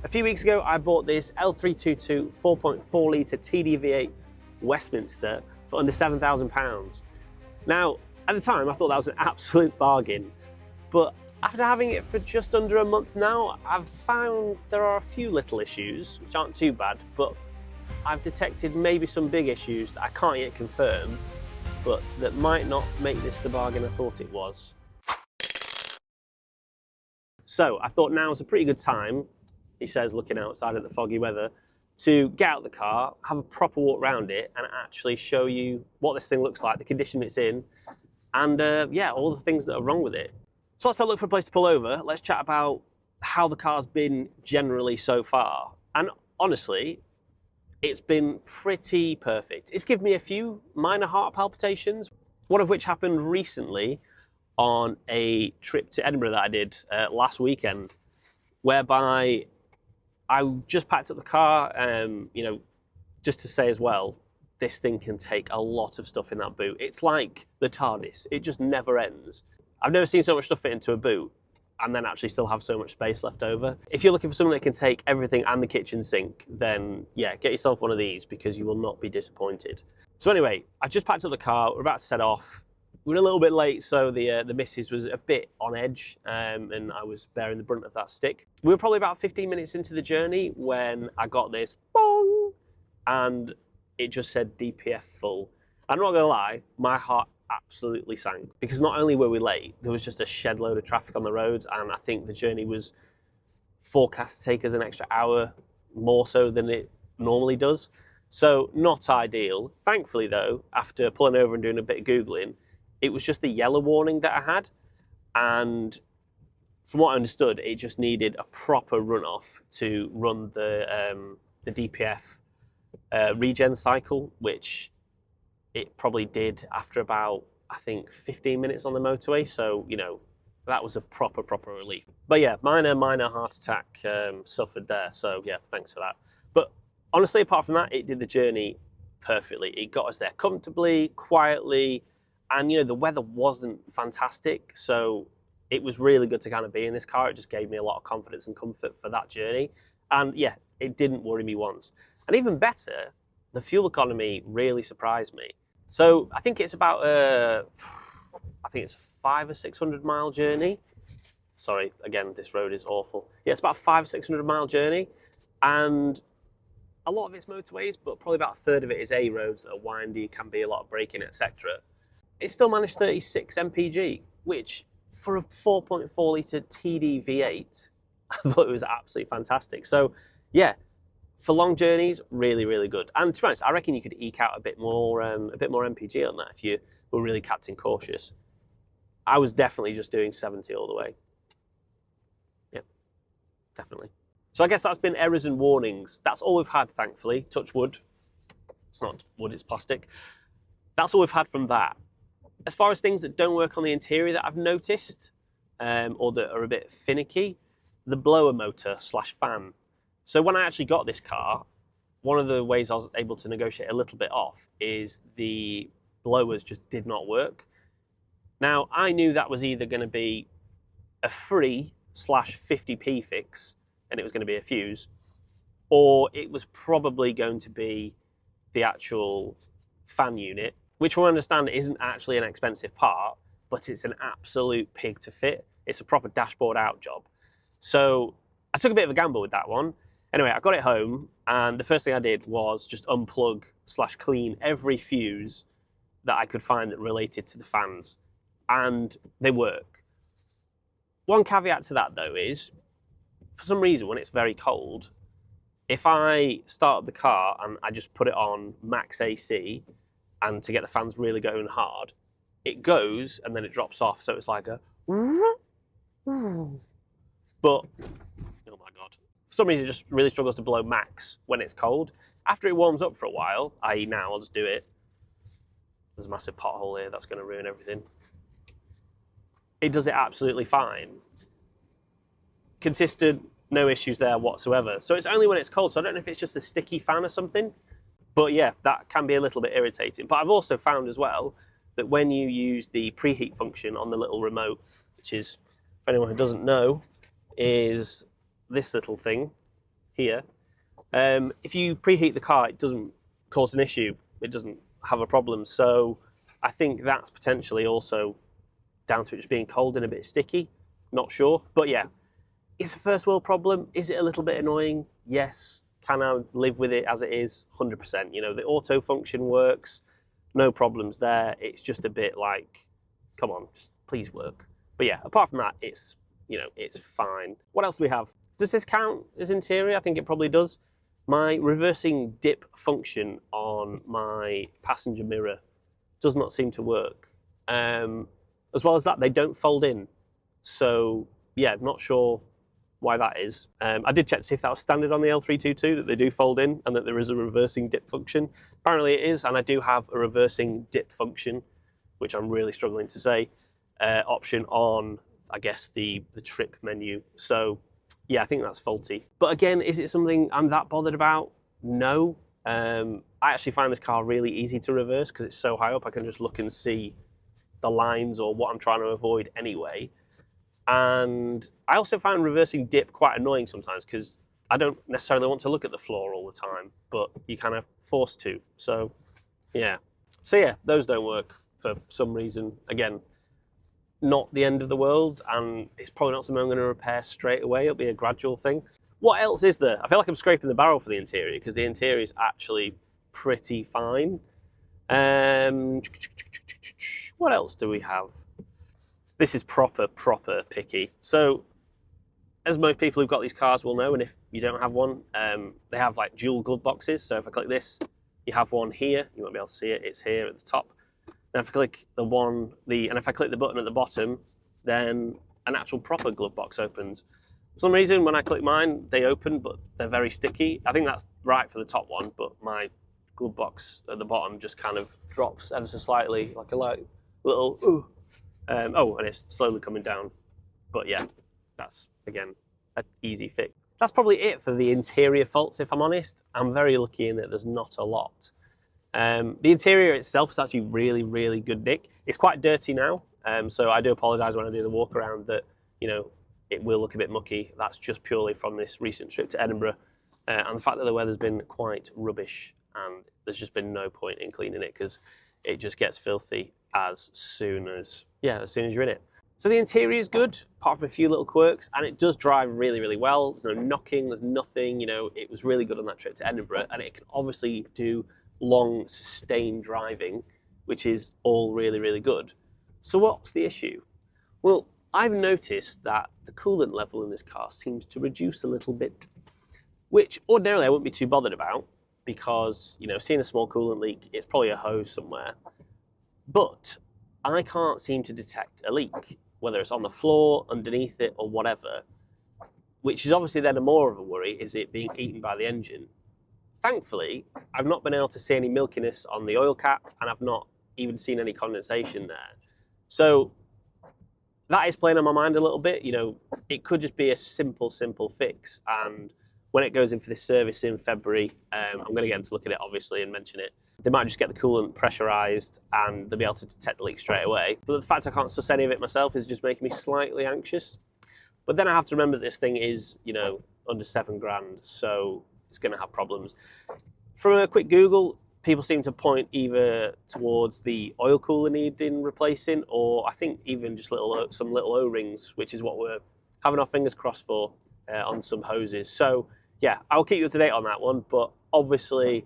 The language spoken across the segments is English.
A few weeks ago, I bought this L322 4.4 litre TDV8 Westminster for under £7,000. Now, at the time, I thought that was an absolute bargain, but after having it for just under a month now, I've found there are a few little issues, which aren't too bad, but I've detected maybe some big issues that I can't yet confirm, but that might not make this the bargain I thought it was. So I thought now is a pretty good time, he says looking outside at the foggy weather, to get out the car, have a proper walk around it and actually show you what this thing looks like, the condition it's in, and yeah, all the things that are wrong with it. So let's look for a place to pull over. Let's chat about how the car's been generally so far. And honestly, it's been pretty perfect. It's given me a few minor heart palpitations, one of which happened recently on a trip to Edinburgh that I did last weekend, whereby I just packed up the car, you know, just to say as well, this thing can take a lot of stuff in that boot. It's like the TARDIS, it just never ends. I've never seen so much stuff fit into a boot and then actually still have so much space left over. If you're looking for something that can take everything and the kitchen sink, then yeah, get yourself one of these because you will not be disappointed. So anyway, I just packed up the car, we're about to set off. We're a little bit late, so the missus was a bit on edge, and I was bearing the brunt of that stick. We were probably about 15 minutes into the journey when I got this bong, and it just said DPF full. I'm not gonna lie, my heart absolutely sank, because not only were we late, there was just a shed load of traffic on the roads, and I think the journey was forecast to take us an extra hour more so than it normally does. So not ideal. Thankfully though, after pulling over and doing a bit of Googling, it was just the yellow warning that I had, and from what I understood, it just needed a proper runoff to run the DPF regen cycle, which it probably did after about, I think, 15 minutes on the motorway. So, you know, that was a proper relief. But yeah, minor heart attack suffered there. So yeah, thanks for that. But honestly, apart from that, it did the journey perfectly. It got us there comfortably, quietly, and you know, the weather wasn't fantastic. So it was really good to kind of be in this car. It just gave me a lot of confidence and comfort for that journey. And yeah, it didn't worry me once. And even better, the fuel economy really surprised me. So I think it's about I think it's a 500 or 600 mile journey. Sorry, again, this road is awful. Yeah, it's about a 500 or 600 mile journey, and a lot of it's motorways, but probably about a third of it is A roads that are windy, can be a lot of braking, etc. It still managed 36 mpg, which for a 4.4 litre TD V8, I thought it was absolutely fantastic. So yeah, for long journeys, really good. And to be honest, I reckon you could eke out a bit more mpg on that if you were really captain cautious. I was definitely just doing 70 all the way. Yeah, definitely. So I guess that's been errors and warnings. That's all we've had, thankfully. Touch wood. It's not wood, it's plastic. That's all we've had from that. As far as things that don't work on the interior that I've noticed, or that are a bit finicky, the blower motor / fan. So when I actually got this car, one of the ways I was able to negotiate a little bit off is the blowers just did not work. Now, I knew that was either going to be a free / 50p fix, and it was going to be a fuse, or it was probably going to be the actual fan unit, which we understand isn't actually an expensive part, but it's an absolute pig to fit. It's a proper dashboard out job. So I took a bit of a gamble with that one. Anyway, I got it home, and the first thing I did was just unplug / clean every fuse that I could find that related to the fans, and they work. One caveat to that though is, for some reason when it's very cold, if I start up the car and I just put it on max AC, and to get the fans really going hard, it goes and then it drops off, so it's like a but oh my god, for some reason it just really struggles to blow max when it's cold. After it warms up for a while, i.e. now, I'll just do it. There's a massive pothole here that's going to ruin everything. It does it absolutely fine. Consistent, no issues there whatsoever. So it's only when it's cold, so I don't know if it's just a sticky fan or something. But yeah, that can be a little bit irritating. But I've also found as well that when you use the preheat function on the little remote, which is, for anyone who doesn't know, is this little thing. here. If you preheat the car, it doesn't cause an issue. It doesn't have a problem. So I think that's potentially also down to it just being cold and a bit sticky. Not sure. But yeah, it's a first world problem. Is it a little bit annoying? Yes. Can I live with it as it is? 100%. You know, the auto function works. No problems there. It's just a bit like, come on, just please work. But yeah, apart from that, it's, you know, it's fine. What else do we have? Does this count as interior? I think it probably does. My reversing dip function on my passenger mirror does not seem to work. As well as that, they don't fold in. So yeah, not sure why that is. I did check to see if that was standard on the L322, that they do fold in and that there is a reversing dip function. Apparently it is, and I do have a reversing dip function, which I'm really struggling to say, option on, I guess, the trip menu. So yeah, I think that's faulty. But again, is it something I'm that bothered about? No. I actually find this car really easy to reverse because it's so high up. I can just look and see the lines or what I'm trying to avoid anyway. And I also find reversing dip quite annoying sometimes because I don't necessarily want to look at the floor all the time, but you're kind of forced to. So yeah. So yeah, those don't work for some reason. Again, not the end of the world, and it's probably not something I'm going to repair straight away. It'll be a gradual thing. What else is there? I feel like I'm scraping the barrel for the interior because the interior is actually pretty fine. What else do we have? This is proper picky. So, as most people who've got these cars will know, and if you don't have one, they have like dual glove boxes. So if I click this, you have one here. You won't be able to see it. It's here at the top. Then if I click and if I click the button at the bottom, then an actual proper glove box opens. For some reason, when I click mine, they open, but they're very sticky. I think that's right for the top one, but my glove box at the bottom just kind of drops ever so slightly, like a little ooh. Oh, and it's slowly coming down. But yeah, that's, again, an easy fix. That's probably it for the interior faults, if I'm honest. I'm very lucky in that there's not a lot. The interior itself is actually really good nick. It's quite dirty now, so I do apologise when I do the walk around that, you know, it will look a bit mucky. That's just purely from this recent trip to Edinburgh and the fact that the weather's been quite rubbish and there's just been no point in cleaning it because it just gets filthy as soon as you're in it. So the interior is good, apart from a few little quirks, and it does drive really well. There's no knocking, there's nothing, you know, it was really good on that trip to Edinburgh, and it can obviously do long, sustained driving, which is all really good. So what's the issue? Well, I've noticed that the coolant level in this car seems to reduce a little bit, which ordinarily I wouldn't be too bothered about because, you know, seeing a small coolant leak, it's probably a hose somewhere. But I can't seem to detect a leak, whether it's on the floor, underneath it, or whatever, which is obviously then more of a worry, is it being eaten by the engine. Thankfully, I've not been able to see any milkiness on the oil cap, and I've not even seen any condensation there. So that is playing on my mind a little bit. You know, it could just be a simple fix, and when it goes in for this service in February, I'm going to get them to look at it, obviously, and mention it. They might just get the coolant pressurised and they'll be able to detect the leak straight away. But the fact I can't suss any of it myself is just making me slightly anxious. But then I have to remember that this thing is, you know, under £7,000, so it's going to have problems. From a quick Google, people seem to point either towards the oil cooler needing replacing, or I think even just some little O-rings, which is what we're having our fingers crossed for on some hoses. So yeah, I'll keep you up to date on that one, but obviously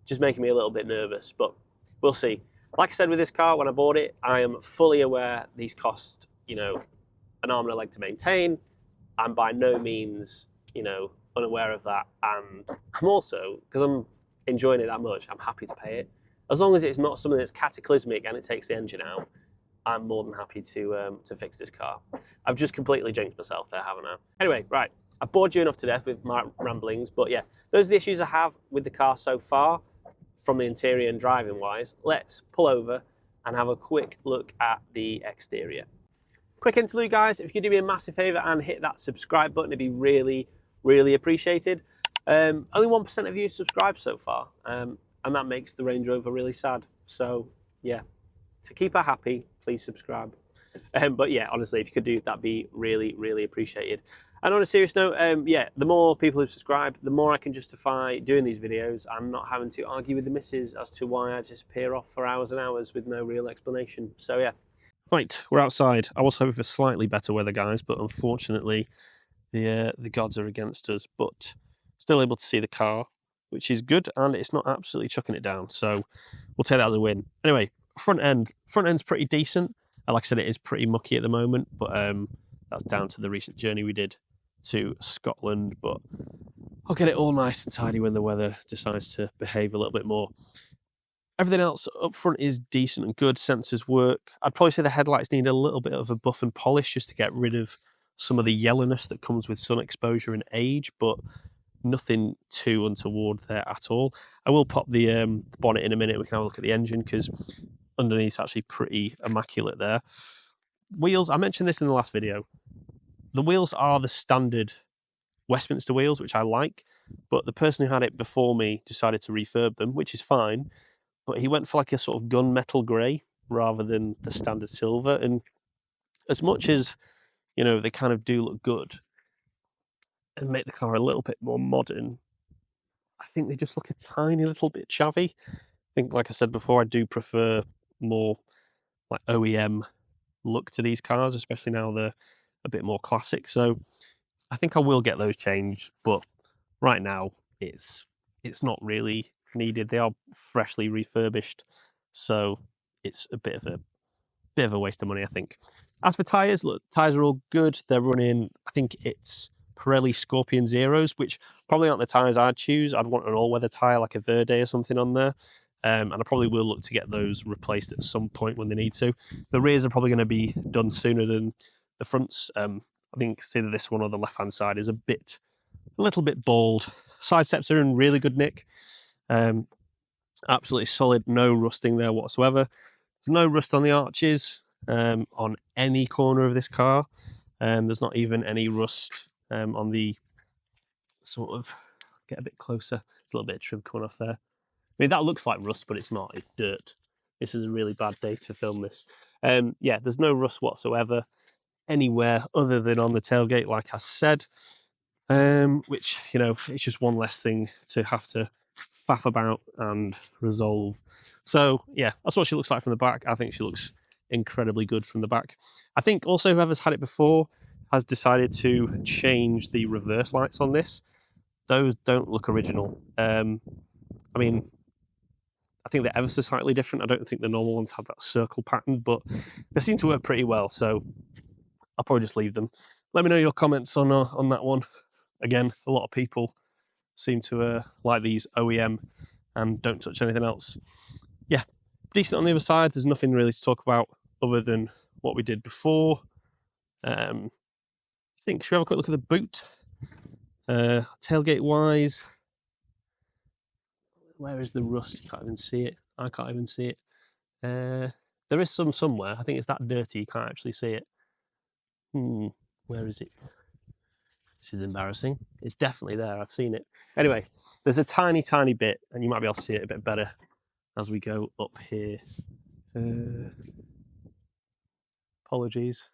just making me a little bit nervous, but we'll see. Like I said with this car, when I bought it, I am fully aware these cost, you know, an arm and a leg to maintain. I'm by no means, you know, unaware of that, and I'm also, because I'm enjoying it that much, I'm happy to pay it. As long as it's not something that's cataclysmic and it takes the engine out, I'm more than happy to fix this car. I've just completely jinxed myself there, haven't I? Anyway, right, I've bored you enough to death with my ramblings, but yeah, those are the issues I have with the car so far, from the interior and driving wise. Let's pull over and have a quick look at the exterior. Quick interlude, guys. If you could do me a massive favour and hit that subscribe button, it'd be really appreciated. Only 1% of you subscribed so far, and that makes the Range Rover really sad. So yeah, to keep her happy, please subscribe. But yeah, honestly, if you could do that'd be really appreciated. And on a serious note, yeah, the more people who subscribe, the more I can justify doing these videos and not having to argue with the missus as to why I disappear off for hours and hours with no real explanation. So yeah. Right, we're outside. I was hoping for slightly better weather, guys, but unfortunately the gods are against us. But still able to see the car, which is good, and it's not absolutely chucking it down. So we'll take that as a win. Anyway, front end's pretty decent. Like I said, it is pretty mucky at the moment, but that's down to the recent journey we did to Scotland. But I'll get it all nice and tidy when the weather decides to behave a little bit more. Everything else up front is decent and good. Sensors work. I'd probably say the headlights need a little bit of a buff and polish just to get rid of some of the yellowness that comes with sun exposure and age, but nothing too untoward there at all. I will pop the bonnet in a minute. We can have a look at the engine because underneath it's actually pretty immaculate there. Wheels, I mentioned this in the last video. The wheels are the standard Westminster wheels, which I like, but the person who had it before me decided to refurb them, which is fine, but he went for like a sort of gunmetal grey rather than the standard silver. And as much as, you know, they kind of do look good and make the car a little bit more modern, I think they just look a tiny little bit chavvy. I think, like I said before, I do prefer more like OEM look to these cars, especially now they're a bit more classic. So I think I will get those changed, but right now it's not really needed. They are freshly refurbished, so it's a bit of a waste of money, I think. As for tyres, look, tyres are all good. They're running, I think it's Pirelli Scorpion Zeros, which probably aren't the tyres I'd choose. I'd want an all-weather tyre like a Verde or something on there. And I probably will look to get those replaced at some point when they need to. The rears are probably going to be done sooner than the fronts. I think either this one or the left-hand side is a little bit bald. Side steps are in really good nick. Absolutely solid, no rusting there whatsoever. There's no rust on the arches on any corner of this car. There's not even any rust on the sort of, get a bit closer, there's a little bit of trim coming off there. I mean, that looks like rust, but it's not, it's dirt. This is a really bad day to film this. Yeah, there's no rust whatsoever anywhere other than on the tailgate, like I said, which, you know, it's just one less thing to have to faff about and resolve. So yeah, that's what she looks like from the back. I think she looks incredibly good from the back. I think also whoever's had it before has decided to change the reverse lights on this. Those don't look original. I mean, I think they're ever so slightly different. I don't think the normal ones have that circle pattern, but they seem to work pretty well, so I'll probably just leave them. Let me know your comments on that one. Again, a lot of people seem to like these OEM and don't touch anything else. Yeah, decent on the other side. There's nothing really to talk about other than what we did before. I think, should we have a quick look at the boot? Tailgate wise, where is the rust? You can't even see it. I can't even see it. There is some somewhere. I think it's that dirty you can't actually see it. Where is it? This is embarrassing. It's definitely there. I've seen it. Anyway, there's a tiny, tiny bit, and you might be able to see it a bit better as we go up here. Apologies.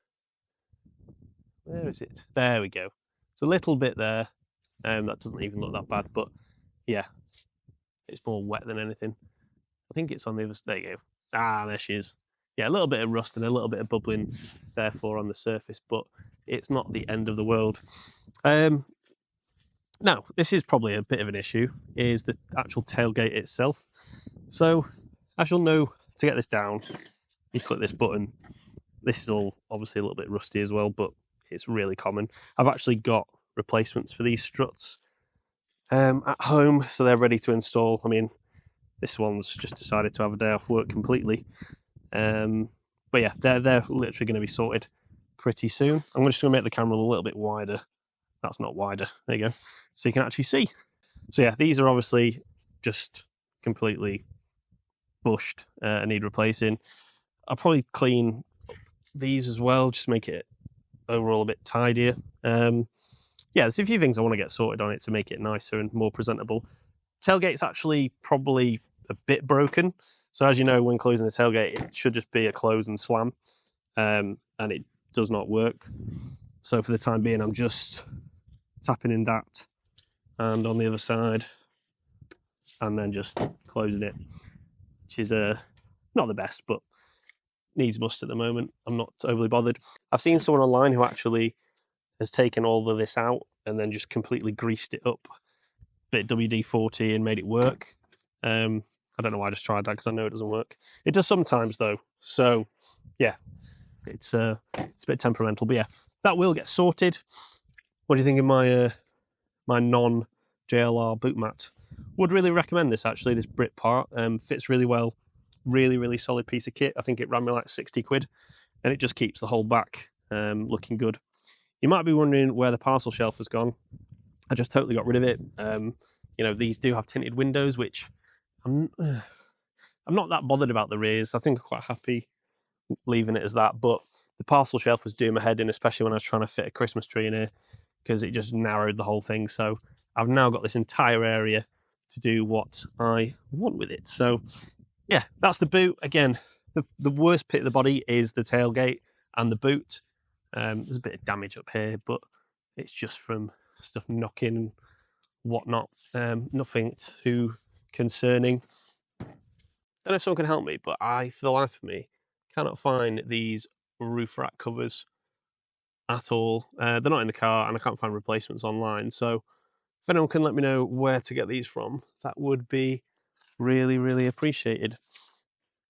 Where is it? There we go. It's a little bit there. That doesn't even look that bad, but yeah, it's more wet than anything. I think it's on the other side. There you go. Ah, there she is. Yeah, a little bit of rust and a little bit of bubbling, therefore, on the surface, but it's not the end of the world. Now, this is probably a bit of an issue, is the actual tailgate itself. So, as you'll know, to get this down, you click this button. This is all obviously a little bit rusty as well, but it's really common. I've actually got replacements for these struts at home, so they're ready to install. I mean, this one's just decided to have a day off work completely. But yeah, they're literally going to be sorted pretty soon. I'm just going to make the camera a little bit wider. That's not wider. There you go. So you can actually see. So yeah, these are obviously just completely bushed and need replacing. I'll probably clean these as well, just make it overall a bit tidier. Yeah, there's a few things I want to get sorted on it to make it nicer and more presentable. Tailgate's actually probably a bit broken. So as you know, when closing the tailgate, it should just be a close and slam, and it does not work. So for the time being, I'm just tapping in that and on the other side, and then just closing it, which is not the best, but needs must at the moment. I'm not overly bothered. I've seen someone online who actually has taken all of this out and then just completely greased it up, bit WD-40 and made it work. I don't know why I just tried that because I know it doesn't work. It does sometimes though. So yeah, it's a bit temperamental, but yeah, that will get sorted. What do you think of my my non-JLR boot mat? Would really recommend this actually, this Brit part. Fits really well, really solid piece of kit. I think it ran me like 60 quid and it just keeps the whole back looking good. You might be wondering where the parcel shelf has gone. I just totally got rid of it. You know, these do have tinted windows, which I'm not that bothered about the rears. I think I'm quite happy leaving it as that, but the parcel shelf was doing my head in, especially when I was trying to fit a Christmas tree in here, because it just narrowed the whole thing. So I've now got this entire area to do what I want with it. So yeah, that's the boot. Again, the worst bit of the body is the tailgate and the boot. There's a bit of damage up here, but it's just from stuff knocking and whatnot. Nothing too concerning. Don't know if someone can help me, but I, for the life of me, cannot find these roof rack covers at all. They're not in the car, and I can't find replacements online. So if anyone can let me know where to get these from, that would be really appreciated.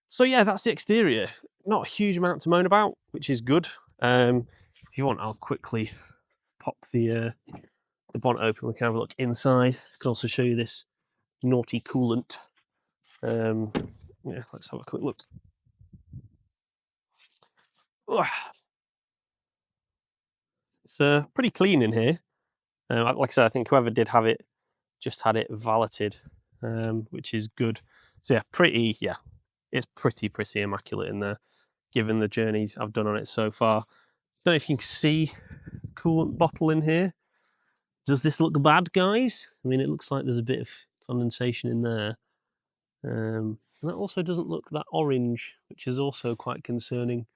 So yeah, that's the exterior. Not a huge amount to moan about, which is good. If you want, I'll quickly pop the bonnet open. We can have a look inside. I can also show you this naughty coolant. Yeah, let's have a quick look. It's pretty clean in here. Like I said, I think whoever did have it just had it valeted, which is good. So yeah, it's pretty immaculate in there, given the journeys I've done on it so far. Don't know if you can see coolant bottle in here. Does this look bad, guys? I mean, it looks like there's a bit of condensation in there. And that also doesn't look that orange, which is also quite concerning.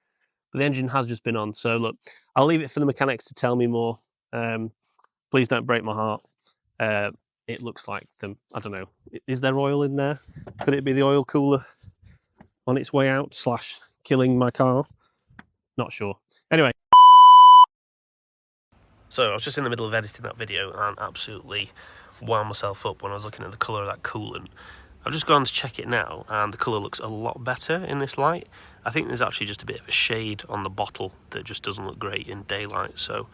But the engine has just been on, so look, I'll leave it for the mechanics to tell me more. Please don't break my heart. It looks like them. I don't know. Is there oil in there? Could it be the oil cooler on its way out / killing my car? Not sure. Anyway. So I was just in the middle of editing that video and absolutely wound myself up when I was looking at the colour of that coolant. I've just gone to check it now and the colour looks a lot better in this light. I think there's actually just a bit of a shade on the bottle that just doesn't look great in daylight, so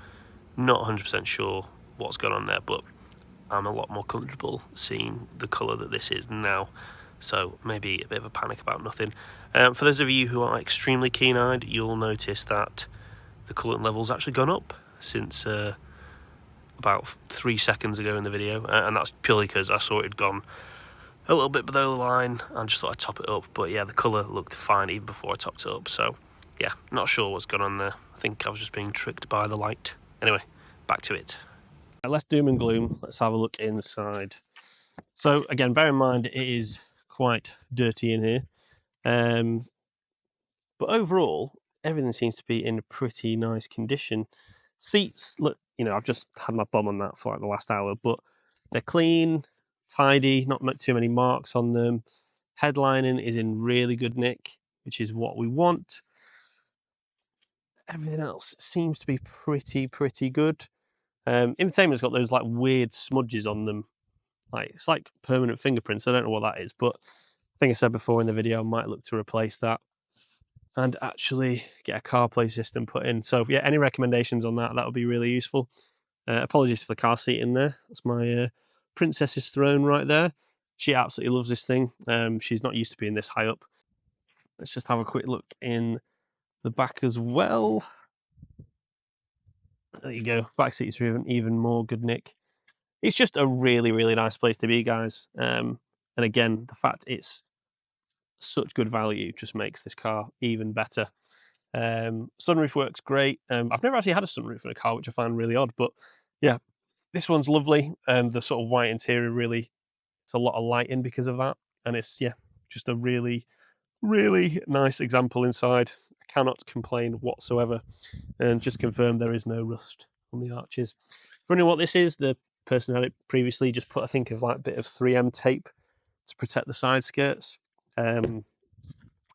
not 100% sure what's going on there, but I'm a lot more comfortable seeing the colour that this is now, so maybe a bit of a panic about nothing. For those of you who are extremely keen-eyed, you'll notice that the coolant level's actually gone up since about 3 seconds ago in the video, and that's purely because I saw it had gone a little bit below the line and just thought I'd top it up. But yeah, the colour looked fine even before I topped it up, so yeah, not sure what's going on there. I think I was just being tricked by the light. Anyway, back to it. Less doom and gloom, let's have a look inside. So again, bear in mind it is quite dirty in here, but overall everything seems to be in pretty nice condition. Seats, look, you know, I've just had my bum on that for like the last hour, but they're clean, tidy, not too many marks on them. Headlining is in really good nick, which is what we want. Everything else seems to be pretty good. Infotainment's got those like weird smudges on them. Like it's like permanent fingerprints. I don't know what that is, but I think I said before in the video I might look to replace that and actually get a CarPlay system put in. So yeah, any recommendations on that would be really useful. Apologies for the car seat in there. That's my princess's throne right there. She absolutely loves this thing. She's not used to being this high up. Let's just have a quick look in the back as well. There you go. Back seats are even more good nick. It's just a really nice place to be, guys. And again, the fact it's such good value just makes this car even better. Sunroof works great. I've never actually had a sunroof in a car, which I find really odd, but yeah, this one's lovely. The sort of white interior really, it's a lot of light in because of that, and it's yeah, just a really nice example inside. I cannot complain whatsoever. And just confirm there is no rust on the arches. For anyone what this is, the person who had it previously just put, I think, of like a bit of 3M tape to protect the side skirts. I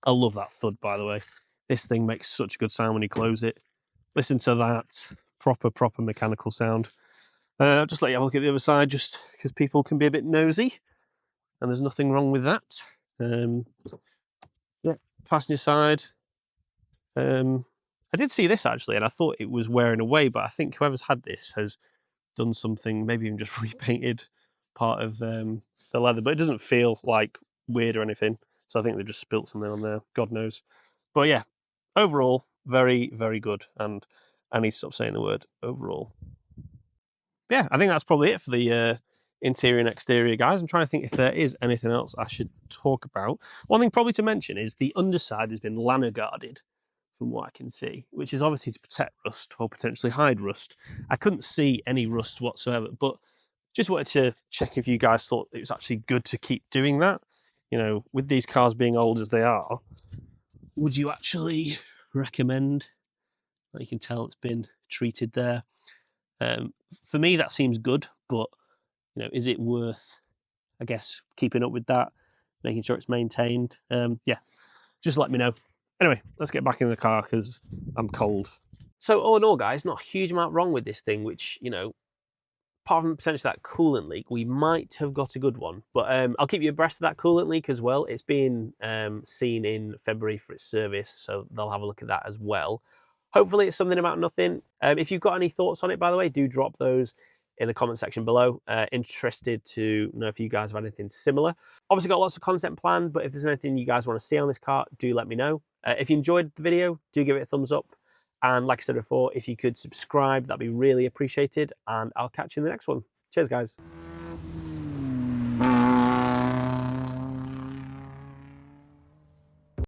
love that thud, by the way. This thing makes such a good sound when you close it. Listen to that proper mechanical sound. Just let you have a look at the other side, just because people can be a bit nosy, and there's nothing wrong with that. Yeah, passenger side. I did see this actually, and I thought it was wearing away, but I think whoever's had this has done something, maybe even just repainted part of the leather, but it doesn't feel like weird or anything. So I think they've just spilt something on there, God knows. But yeah, overall, very good. And I need to stop saying the word overall. Yeah, I think that's probably it for the interior and exterior, guys. I'm trying to think if there is anything else I should talk about. One thing probably to mention is the underside has been lanyard guarded, from what I can see, which is obviously to protect rust or potentially hide rust. I couldn't see any rust whatsoever, but just wanted to check if you guys thought it was actually good to keep doing that. You know, with these cars being old as they are, would you actually recommend? Well, you can tell it's been treated there. For me, that seems good, but you know, is it worth, I guess, keeping up with that, making sure it's maintained? Yeah, just let me know. Anyway, let's get back in the car because I'm cold. So all in all, guys, not a huge amount wrong with this thing, which, you know, apart from potentially that coolant leak, we might have got a good one. But I'll keep you abreast of that coolant leak as well. It's been seen in February for its service, so they'll have a look at that as well. Hopefully it's something about nothing. If you've got any thoughts on it, by the way, do drop those in the comment section below. Interested to know if you guys have anything similar. Obviously got lots of content planned, but if there's anything you guys want to see on this car, do let me know. If you enjoyed the video, do give it a thumbs up. And like I said before, if you could subscribe, that'd be really appreciated. And I'll catch you in the next one. Cheers, guys.